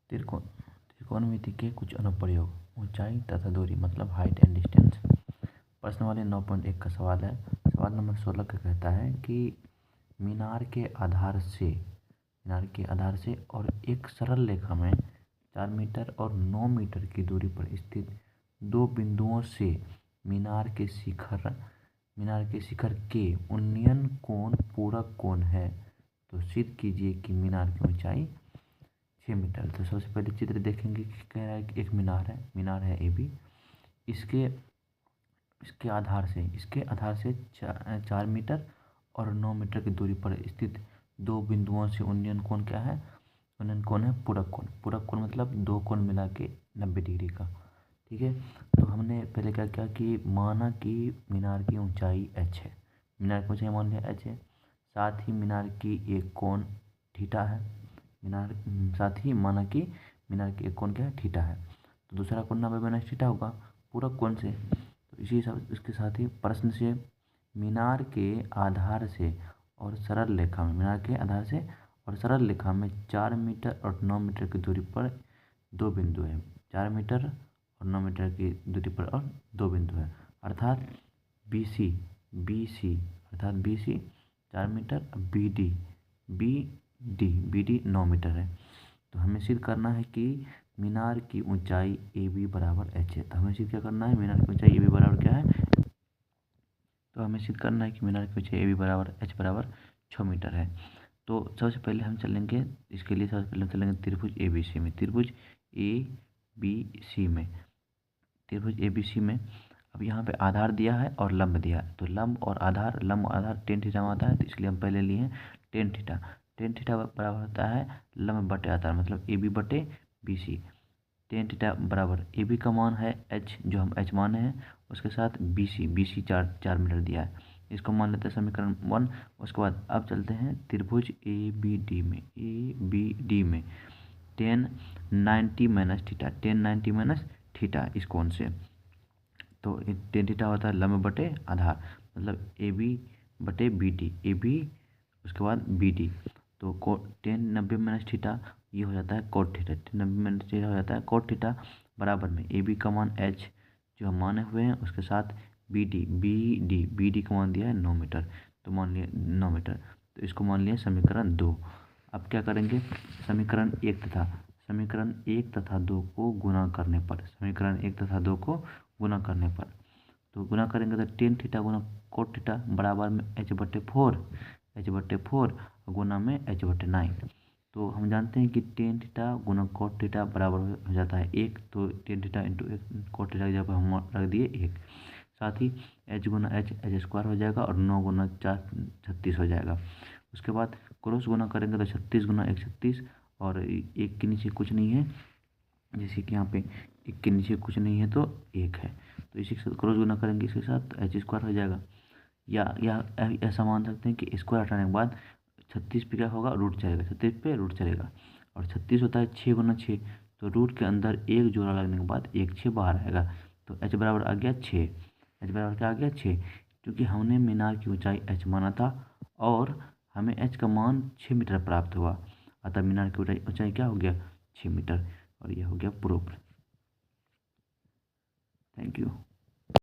त्रिकोणमिति के कुछ अनुप्रयोग। ऊंचाई तथा दूरी मतलब हाइट एंड डिस्टेंस। प्रश्नावली 9.1 का सवाल है। सवाल नंबर 16 का कहता है कि मीनार के आधार से और एक सरल रेखा में 4 मीटर और 9 मीटर की दूरी पर स्थित दो बिंदुओं से मीनार के शिखर के उन्नयन कोण पूरक कोण है, तो सिद्ध कीजिए कि मीनार की ऊंचाई 6 मीटर। तो सबसे पहले चित्र देखेंगे कि कह रहा है कि एक मीनार है AB। इसके आधार से 4 मीटर और 9 मीटर की दूरी पर स्थित दो बिंदुओं से उन्नयन कोण क्या है? उन्नयन कोण है पूरक कोण। पूरक कोण मतलब दो कोण मिला के 90 डिग्री का। ठीक है, तो हमने पहले क्या किया कि माना कि मीनार की ऊंचाई h है। मीनार की ऊंचाई मान लिया h है। साथ ही मीनार की एक कोण थीटा है। साथ ही माना कि मीनार की एक कोण क्या है? थीटा है। तो दूसरा कोण 90 - थीटा होगा पूरक कोण से। तो इसके साथ ही प्रश्न से मीनार के आधार से और सरल रेखा में 4 मीटर और 9 मीटर की दूरी पर दो बिंदु है। 4 मीटर और 9 मीटर की दूरी पर और दो बिंदु है, अर्थात BC 4 मीटर, BD 9 मीटर है। तो हमें सिद्ध करना है कि मीनार की ऊंचाई AB बराबर h है। तो हमें सिद्ध क्या करना है? मीनार की ऊंचाई AB बराबर क्या है? तो हमें सिद्ध करना है कि मीनार की ऊंचाई AB बराबर h बराबर 6 मीटर है। तो सबसे पहले हम चलेंगे, इसके लिए सबसे पहले हम चलेंगे त्रिभुज ABC में। अब यहाँ पे आधार दिया है और लंब दिया है, तो लंब और आधार tan थीटा में आता है, तो इसलिए हम पहले लिए हैं tan थीटा। tan थीटा बराबर होता है लंब बटे आधार मतलब AB बटे BC। tan थीटा बराबर AB का मान है h, जो हम h माने हैं, उसके साथ BC 4 मीटर दिया है, इसको मान लेते हैं समीकरण 1। उसके बाद अब चलते हैं त्रिभुज ABD में tan 90 - थीटा इस कोण से। तो tan थीटा होता है लंब बटे आधार मतलब AB बटे BD, उसके बाद BD। तो tan 90 - थीटा ये हो जाता है कोट थीटा। tan 90 - थीटा हो जाता है कोट थीटा बराबर में AB का मान h जो हम माने हुए हैं, उसके साथ BD का मान दिया है 9 मीटर, तो मान लिया 9 मीटर। तो इसको मान लिया समीकरण 2। अब क्या करेंगे? समीकरण 1 तथा 2 को गुणा करने पर, तो गुणा करेंगे तो tan थीटा गुना कोट थीटा बराबर में h बटे 4 गुना में h बटे 9। तो हम जानते हैं कि tan थीटा गुना कोट थीटा बराबर हो जाता है 1, तो tan theta into cot theta की जगह पर हम रख दिए 1। साथ ही h गुना h स्क्वायर हो जाएगा और 9 गुना 4 36 हो जाएगा। उसके बाद क्रॉस गुना करेंगे तो 36 गुना 1 36, और 1 के नीचे कुछ नहीं है, जैसे कि यहाँ पे 1 के नीचे कुछ नहीं है तो 1 है, तो इसी के साथ क्रॉस गुना करेंगे, इसके साथ h स्क्वायर हो जाएगा। या ऐसा मान सकते हैं कि स्क्वायर हटाने के बाद 36 पे क्या होगा? रूट चलेगा, 36 पे रूट चलेगा, और 36 होता है 6 गुना 6, तो रूट के अंदर एक जोड़ा लगने के बाद 1 6 बाहर आएगा, तो h बराबर आ गया 6। h बराबर क्या आ गया? 6, क्योंकि हमने मीनार की ऊंचाई h माना था और हमें h का मान 6 मीटर प्राप्त हुआ, अतः मीनार की ऊंचाई क्या हो गया? 6 मीटर, और यह हो गया प्रूफ। Thank you.